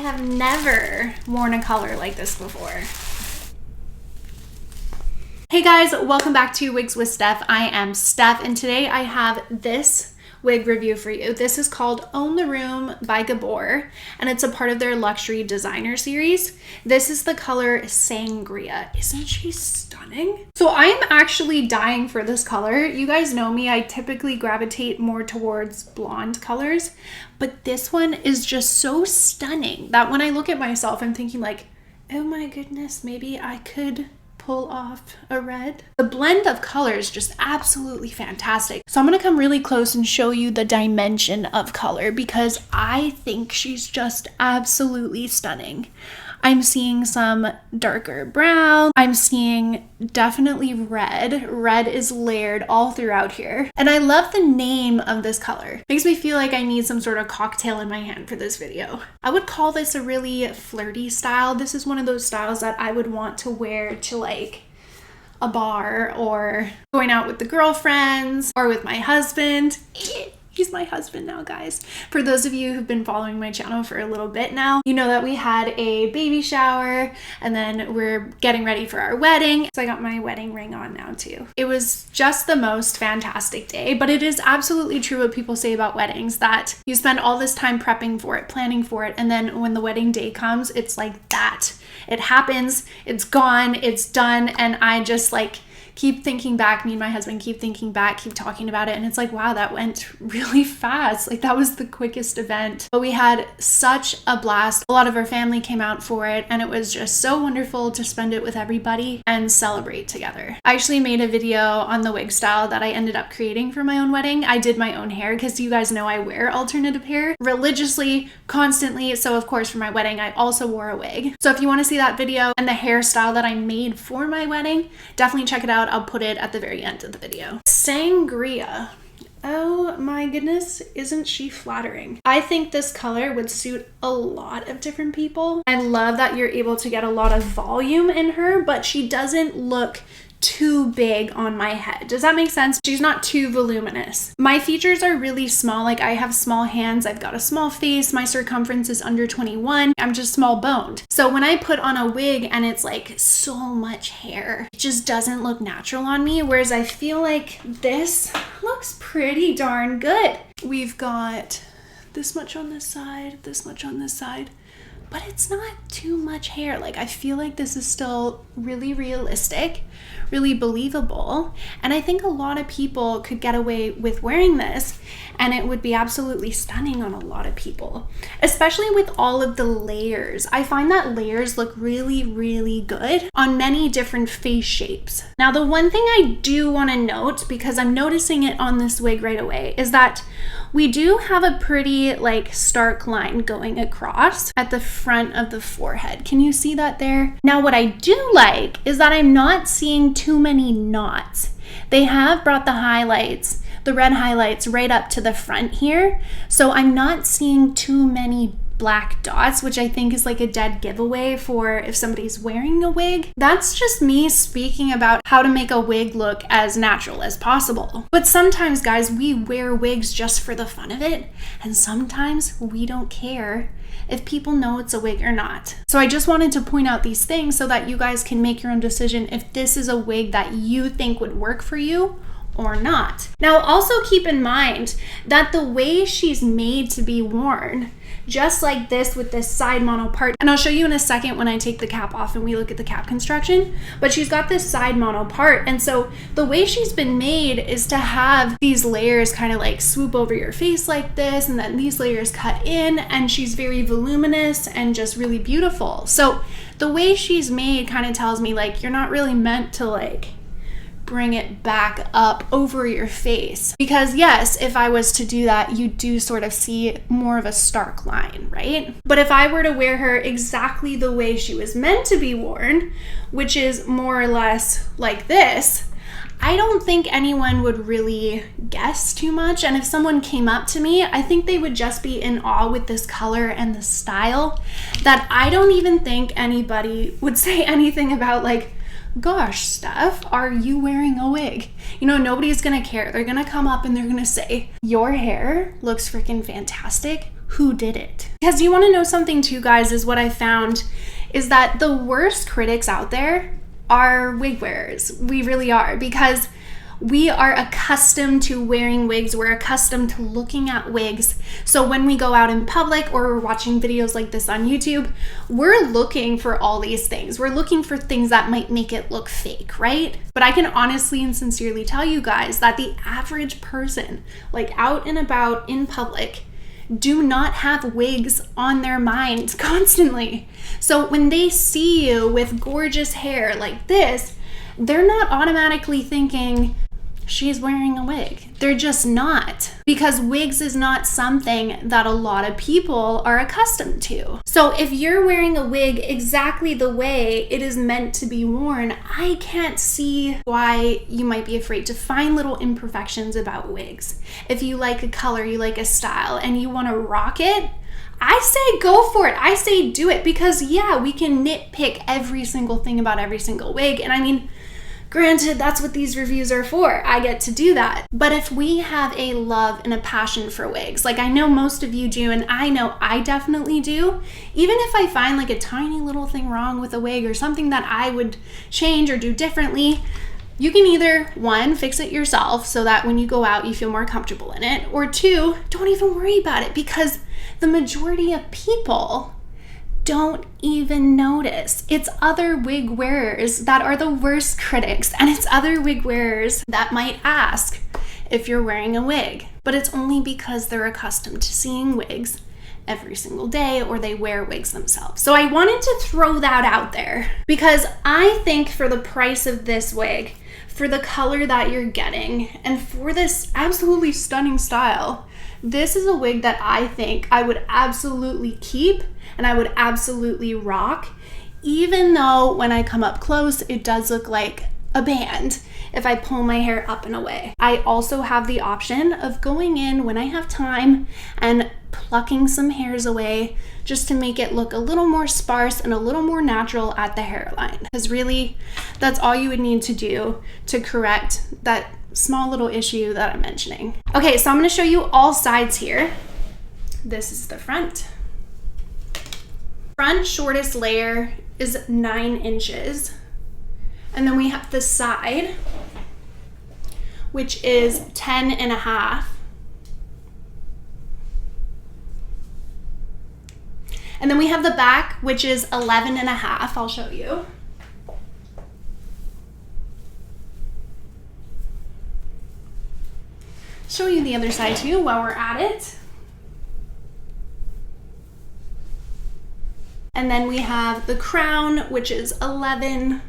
have never worn a color like this before. Hey guys, welcome back to Wigs with Steph. I am Steph, and today I have this wig review for you. This is called Own the Room by Gabor, and it's a part of their luxury designer series. This is the color Sangria. Isn't she stunning? So I'm actually dying for this color. You guys know me, I typically gravitate more towards blonde colors, but this one is just so stunning that when I look at myself, I'm thinking like, oh my goodness, maybe I could pull off a red. The blend of colors just absolutely fantastic. So I'm gonna come really close and show you the dimension of color because I think she's just absolutely stunning. I'm seeing some darker brown. I'm seeing definitely red. Red is layered all throughout here. And I love the name of this color. Makes me feel like I need some sort of cocktail in my hand for this video. I would call this a really flirty style. This is one of those styles that I would want to wear to like a bar or going out with the girlfriends or with my husband. He's my husband now, guys. For those of you who've been following my channel for a little bit now, you know that we had a baby shower and then we're getting ready for our wedding. So I got my wedding ring on now too. It was just the most fantastic day, but it is absolutely true what people say about weddings, that you spend all this time prepping for it, planning for it, and then when the wedding day comes, it's like that. It happens, it's gone, it's done, and I just like keep thinking back, me and my husband keep thinking back, keep talking about it, and it's like, wow, that went really fast. Like that was the quickest event. But we had such a blast. A lot of our family came out for it, and it was just so wonderful to spend it with everybody and celebrate together. I actually made a video on the wig style that I ended up creating for my own wedding. I did my own hair because you guys know I wear alternative hair religiously, constantly. So of course for my wedding, I also wore a wig. So if you want to see that video and the hairstyle that I made for my wedding, definitely check it out. I'll put it at the very end of the video. Sangria. Oh my goodness, isn't she flattering? I think this color would suit a lot of different people. I love that you're able to get a lot of volume in her, but she doesn't look too big on my head. Does that make sense? She's not too voluminous. My features are really small. Like I have small hands, I've got a small face, my circumference is under 21. I'm just small boned. So when I put on a wig and it's like so much hair, it just doesn't look natural on me. Whereas I feel like this looks pretty darn good. We've got this much on this side, this much on this side, but it's not too much hair. Like I feel like this is still really realistic, really believable. And I think a lot of people could get away with wearing this and it would be absolutely stunning on a lot of people, especially with all of the layers. I find that layers look really, really good on many different face shapes. Now, the one thing I do want to note, because I'm noticing it on this wig right away, is that we do have a pretty like stark line going across at the front of the forehead. Can you see that there? Now, what I do like is that I'm not seeing too many knots. They have brought the highlights, the red highlights right up to the front here. So I'm not seeing too many black dots, which I think is like a dead giveaway for if somebody's wearing a wig. That's just me speaking about how to make a wig look as natural as possible. But sometimes, guys, we wear wigs just for the fun of it, and sometimes we don't care if people know it's a wig or not. So I just wanted to point out these things so that you guys can make your own decision if this is a wig that you think would work for you or not. Now, also keep in mind that the way she's made to be worn, just like this with this side mono part, and I'll show you in a second when I take the cap off and we look at the cap construction, but she's got this side mono part, and so the way she's been made is to have these layers kind of like swoop over your face like this, and then these layers cut in, and she's very voluminous and just really beautiful. So the way she's made kind of tells me like you're not really meant to like bring it back up over your face, because yes, if I was to do that, you do sort of see more of a stark line, right? But if I were to wear her exactly the way she was meant to be worn, which is more or less like this, I don't think anyone would really guess too much. And if someone came up to me, I think they would just be in awe with this color and the style, that I don't even think anybody would say anything about like, gosh, Steph, are you wearing a wig? You know, nobody's gonna care. They're gonna come up and they're gonna say, your hair looks freaking fantastic. who did it. Because you want to know something too, guys, is what I found is that the worst critics out there are wig wearers. We really are, because we are accustomed to wearing wigs. We're accustomed to looking at wigs. So when we go out in public or we're watching videos like this on YouTube, we're looking for all these things. We're looking for things that might make it look fake, right? But I can honestly and sincerely tell you guys that the average person, like out and about in public, do not have wigs on their mind constantly. So when they see you with gorgeous hair like this, they're not automatically thinking, she's wearing a wig. They're just not, because wigs is not something that a lot of people are accustomed to. So if you're wearing a wig exactly the way it is meant to be worn, I can't see why you might be afraid to find little imperfections about wigs. If you like a color, you like a style, and you want to rock it, I say go for it. I say do it, because yeah, we can nitpick every single thing about every single wig. And I mean, granted, that's what these reviews are for. I get to do that. But if we have a love and a passion for wigs, like I know most of you do, and I know I definitely do, even if I find like a tiny little thing wrong with a wig or something that I would change or do differently, you can either, one, fix it yourself so that when you go out you feel more comfortable in it, or two, don't even worry about it, because the majority of people don't even notice. It's other wig wearers that are the worst critics, and it's other wig wearers that might ask if you're wearing a wig, but it's only because they're accustomed to seeing wigs every single day, or they wear wigs themselves. So I wanted to throw that out there, because I think for the price of this wig, for the color that you're getting, and for this absolutely stunning style, this is a wig that I think I would absolutely keep and I would absolutely rock, even though when I come up close, it does look like a band if I pull my hair up and away. I also have the option of going in when I have time and plucking some hairs away just to make it look a little more sparse and a little more natural at the hairline. Because really, that's all you would need to do to correct that small little issue that I'm mentioning. Okay, so I'm going to show you all sides here. This is the front. Front shortest layer is 9 inches. And then we have the side, which is 10 and a half. And then we have the back, which is 11 and a half. I'll show you. Show you the other side too while we're at it. And then we have the crown, which is 11.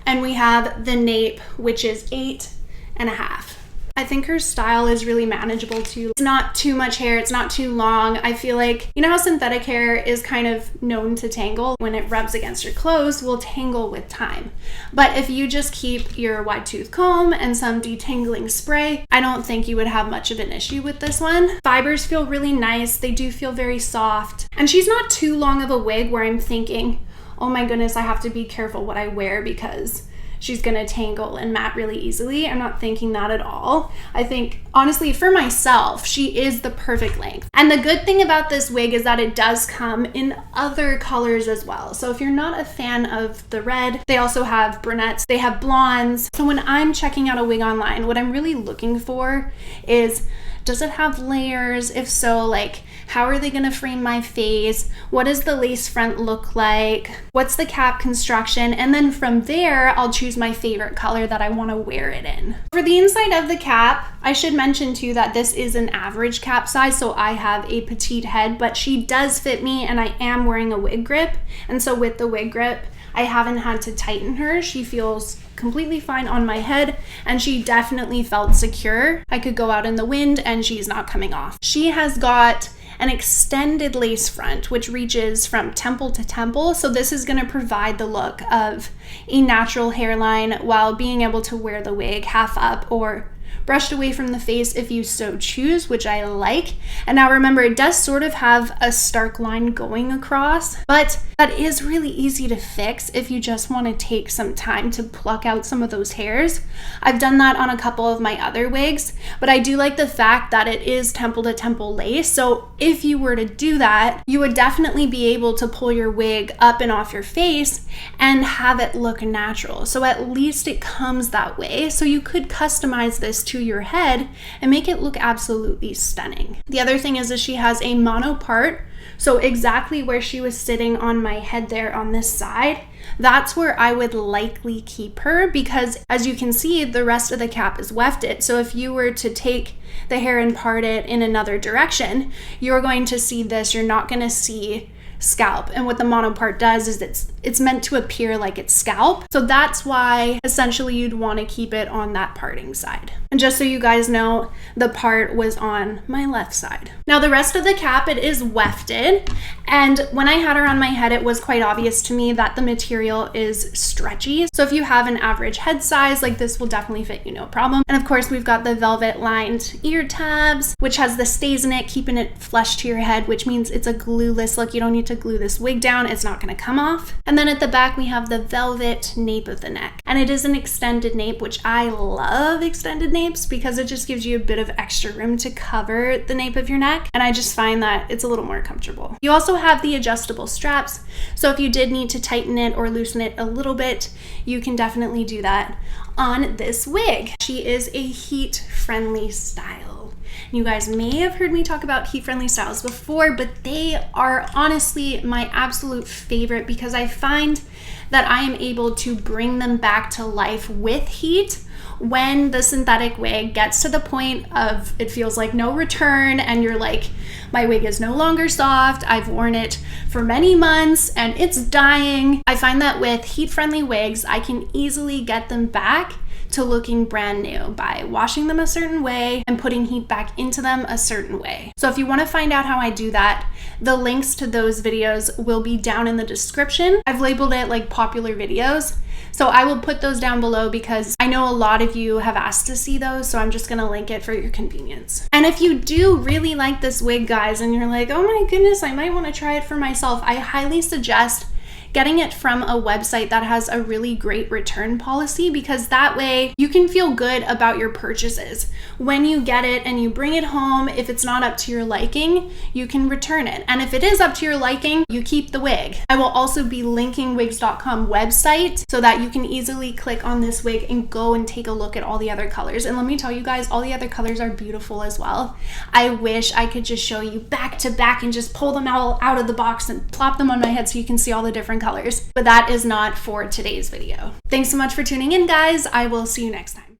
And we have the nape, which is 8 and a half. I think her style is really manageable too. It's not too much hair, it's not too long. I feel like, you know how synthetic hair is kind of known to tangle? When it rubs against your clothes, will tangle with time. But if you just keep your wide tooth comb and some detangling spray, I don't think you would have much of an issue with this one. Fibers feel really nice. They do feel very soft. And she's not too long of a wig where I'm thinking, oh my goodness, I have to be careful what I wear because she's gonna tangle and mat really easily. I'm not thinking that at all. I think, honestly, for myself, she is the perfect length. And the good thing about this wig is that it does come in other colors as well. So if you're not a fan of the red, they also have brunettes, they have blondes. So when I'm checking out a wig online, what I'm really looking for is, does it have layers? If so, like, how are they gonna frame my face? What does the lace front look like? What's the cap construction? And then from there, I'll choose my favorite color that I wanna wear it in. For the inside of the cap, I should mention too that this is an average cap size, so I have a petite head, but she does fit me and I am wearing a wig grip. And so with the wig grip, I haven't had to tighten her. She feels completely fine on my head, and she definitely felt secure. I could go out in the wind and she's not coming off. She has got an extended lace front, which reaches from temple to temple. So this is gonna provide the look of a natural hairline while being able to wear the wig half up or brushed away from the face if you so choose, which I like. And now remember, it does sort of have a stark line going across, but that is really easy to fix if you just want to take some time to pluck out some of those hairs. I've done that on a couple of my other wigs, but I do like the fact that it is temple to temple lace. So if you were to do that, you would definitely be able to pull your wig up and off your face and have it look natural. So at least it comes that way. So you could customize this to your head and make it look absolutely stunning. The other thing is she has a mono part. So exactly where she was sitting on my head there on this side, that's where I would likely keep her, because as you can see, the rest of the cap is wefted. So if you were to take the hair and part it in another direction, you're going to see this. You're not going to see scalp. And what the mono part does is it's meant to appear like it's scalp. So that's why essentially you'd want to keep it on that parting side. And just so you guys know, the part was on my left side. Now the rest of the cap, it is wefted. And when I had her on my head, it was quite obvious to me that the material is stretchy. So if you have an average head size, like this will definitely fit you no problem. And of course, we've got the velvet lined ear tabs, which has the stays in it, keeping it flush to your head, which means it's a glueless look. You don't need to glue this wig down. It's not going to come off. And then at the back, we have the velvet nape of the neck. And it is an extended nape, which I love extended napes because it just gives you a bit of extra room to cover the nape of your neck. And I just find that it's a little more comfortable. You also have the adjustable straps. So if you did need to tighten it or loosen it a little bit, you can definitely do that on this wig. She is a heat-friendly style. You guys may have heard me talk about heat-friendly styles before, but they are honestly my absolute favorite because I find that I am able to bring them back to life with heat when the synthetic wig gets to the point of it feels like no return and you're like, my wig is no longer soft, I've worn it for many months and it's dying. I find that with heat-friendly wigs, I can easily get them back to looking brand new by washing them a certain way and putting heat back into them a certain way. So if you want to find out how I do that, the links to those videos will be down in the description. I've labeled it like popular videos. So I will put those down below because I know a lot of you have asked to see those, so I'm just gonna link it for your convenience. And if you do really like this wig, guys, and you're like, oh my goodness, I might wanna try it for myself, I highly suggest getting it from a website that has a really great return policy, because that way you can feel good about your purchases. When you get it and you bring it home, if it's not up to your liking, you can return it. And if it is up to your liking, you keep the wig. I will also be linking wigs.com website so that you can easily click on this wig and go and take a look at all the other colors. And let me tell you guys, all the other colors are beautiful as well. I wish I could just show you back to back and just pull them all out of the box and plop them on my head so you can see all the different colors, but that is not for today's video. Thanks so much for tuning in, guys. I will see you next time.